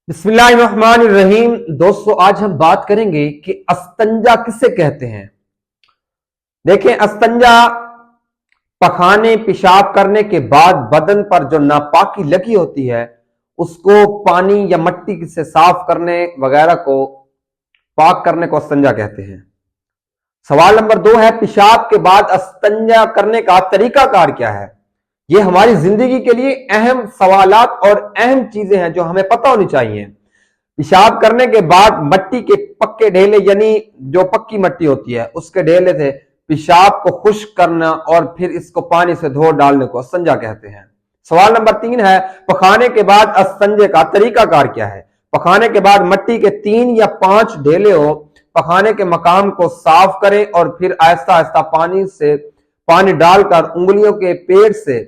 बिस्मिल्लाहिर्रहमानिर्रहीम। दोस्तों, आज हम बात करेंगे कि अस्तंजा किसे कहते हैं। देखें, अस्तंजा पखाने पेशाब करने के बाद बदन पर जो नापाकी लगी होती है उसको पानी या मट्टी से साफ करने वगैरह को पाक करने को अस्तंजा कहते हैं। सवाल नंबर 2 है, पेशाब के बाद अस्तंजा करने का तरीकाकार क्या है। ये हमारी जिंदगी के लिए अहम सवालात और अहम चीजें हैं जो हमें पता होनी चाहिए। पेशाब करने के बाद मट्टी के पक्के ढेले यानी जो पक्की मट्टी होती है उसके ढेले से पेशाब को खुश्क करना और फिर इसको पानी से धो डालने को अस्तंजा कहते हैं। सवाल नंबर 3 है, पखाने के बाद अस्तंजे का तरीकाकार क्या है। पखाने के बाद मट्टी के 3 या 5 ढेले हो, पखाने के मकाम को साफ करें और फिर आहिस्ता आहिस्ता पानी डालकर उंगलियों के पेड़ से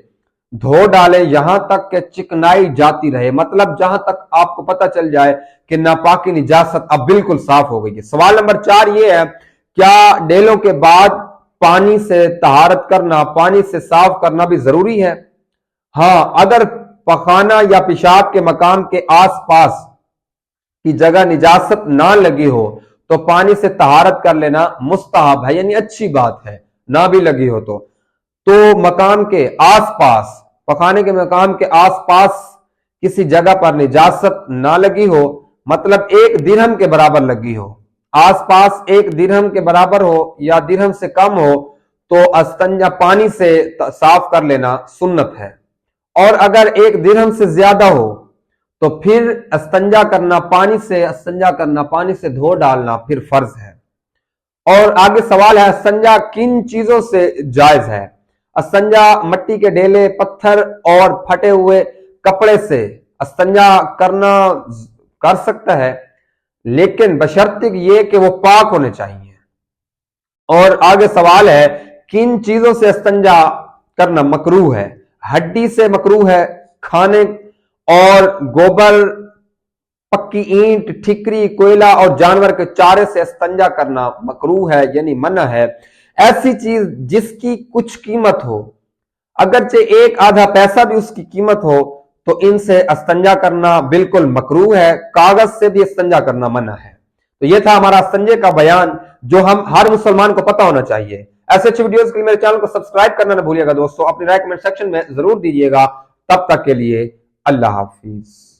धो डालें यहां तक कि चिकनाई जाती रहे, मतलब जहां तक आपको पता चल जाए कि नापाकी निजासत अब बिल्कुल साफ हो गई है। सवाल नंबर 4 ये है, क्या डेलों के बाद पानी से तहारत करना, पानी से साफ करना भी जरूरी है। हां, अगर पखाना या पेशाब के मकाम के आसपास की जगह निजासत ना लगी हो तो पानी से तहारत कर लेना मुस्तहब है, यानी अच्छी बात है। ना भी लगी हो तो मकाम के आसपास, पखाने के मकाम के आसपास किसी जगह पर निजासत ना लगी हो, मतलब 1 दिरहम के बराबर लगी हो, आसपास 1 दिरहम के बराबर हो या दिरहम से कम हो तो अस्तंजा पानी से साफ कर लेना सुन्नत है। और अगर 1 दिरहम से ज्यादा हो तो फिर अस्तंजा करना पानी से धो डालना फिर फर्ज है। और आगे सवाल है, अस्तंजा किन चीजों से जायज है। अस्तंजा मट्टी के ढेले, पत्थर और फटे हुए कपड़े से अस्तंजा कर सकता है, लेकिन बशर्ते ये कि वो पाक होने चाहिए। और आगे सवाल है, किन चीजों से अस्तंजा करना मकरूह है। हड्डी से मकरूह है, खाने और गोबर, पक्की ईंट, ठिकरी, कोयला और जानवर के चारे से अस्तंजा करना मकरूह है, यानी मना है। ऐसी चीज जिसकी कुछ कीमत हो, अगरचे 1 आधा पैसा भी उसकी कीमत हो, तो इनसे अस्तंजा करना बिल्कुल मकरूह है। कागज से भी अस्तंजा करना मना है। तो यह था हमारा अस्तंजे का बयान जो हम हर मुसलमान को पता होना चाहिए। ऐसे अच्छे वीडियोस के लिए मेरे चैनल को सब्सक्राइब करना ना भूलिएगा दोस्तों। अपनी राय कमेंट सेक्शन में जरूर दीजिएगा। तब तक के लिए अल्लाह हाफिज।